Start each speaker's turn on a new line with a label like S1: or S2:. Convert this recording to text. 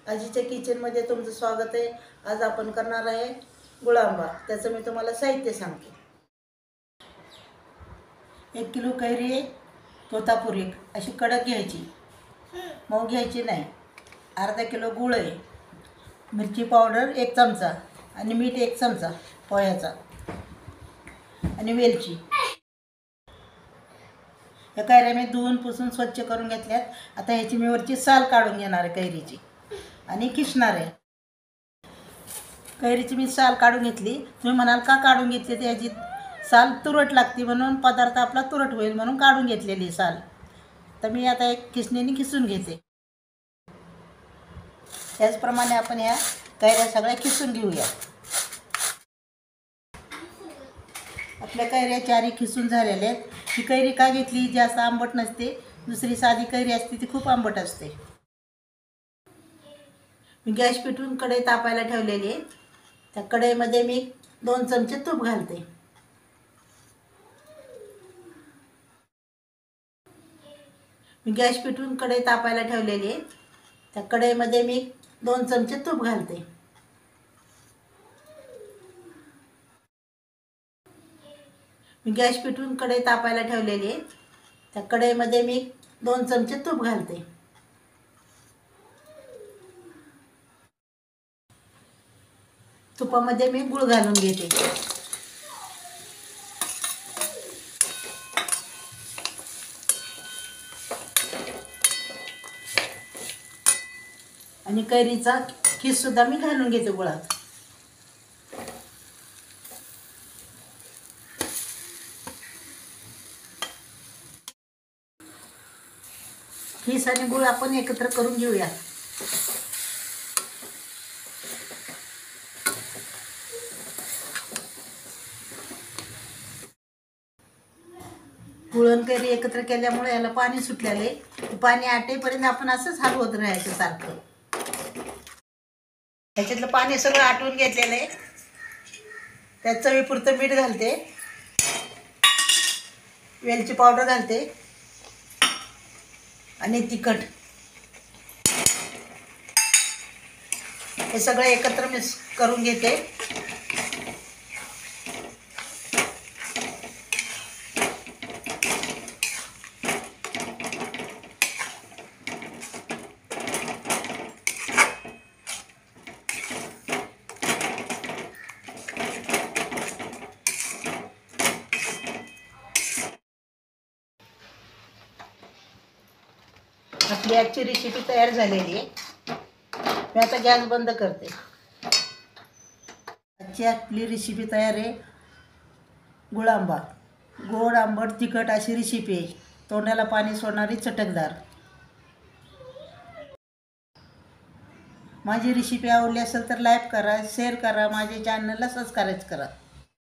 S1: आजीच्या किचनमध्ये तुमचं स्वागत आहे। आज आपण करणार आहे गुळांबा। त्याचं मी तुम्हाला साहित्य सांगते। 1 किलो कैरी आहे, तोतापुरी अशी कडक घ्यायची, मऊ घ्यायची नाही। अर्धा किलो गूळ आहे, मिरची पावडर 1 चमचा आणि मीठ 1 चमचा पोह्याचा आणि वेलची। या कैऱ्या मी धुवून पुसून स्वच्छ करून घेतल्यात। आता ह्याची मी वरची साल काढून घेणार आहे कैरीची आणि किसणार आहे। कैरीची मी साल काढून घेतली। तुम्ही म्हणाल का काढून घेतली? तर ह्याची साल तुरट लागते म्हणून, पदार्थ आपला तुरट होईल म्हणून काढून घेतलेली साल। तर मी आता एक किसणीने किसून घेते। त्याचप्रमाणे आपण ह्या कैऱ्या सगळ्या किसून घेऊया। आपल्या कैऱ्या चारी किसून झालेल्या आहेत। ही कैरी का घेतली? जास्त आंबट नसते। दुसरी साधी कैरी असते ती खूप आंबट असते। मी गॅस पेटवून कढई तापायला ठेवलेली आहे। त्या कढईमध्ये मी 2 चमचे तूप घालते। मी गॅस पेटवून कढई तापायला ठेवलेली आहे। त्या कढईमध्ये मी 2 चमचे तूप घालते। मी गॅस पेटवून कढई तापायला ठेवलेली आहे। त्या कढईमध्ये मी 2 चमचे तूप घालते। तुपामध्ये मी गूळ घालून घेते आणि कैरीचा खीस सुद्धा मी घालून घेते गुळात। खीस आणि गूळ आपण एकत्र करून घेऊया। गूळ आणि कैरी एकत्र केल्यामुळे याला पाणी सुटलेलं आहे। पाणी आटेपर्यंत आपण असंच हलवत राहायचं सारखं। ह्याच्यातलं पाणी सगळं आटवून घेतलेलं आहे। त्यात चवीपुरतं मीठ घालते, वेलची पावडर घालते आणि तिखट। हे सगळं एकत्र मिक्स करून घेते। आपली आजची रेसिपी तयार झालेली आहे। मी आता गॅस बंद करते। आजची आपली रेसिपी तयार आहे गुळांबा। गोड आंबट तिखट अशी रेसिपी आहे, तोंडाला पाणी सोडणारी चटकदार। माझी रेसिपी आवडली असेल तर लाईक करा, शेअर करा, माझ्या चॅनलला सबस्क्राईब करा।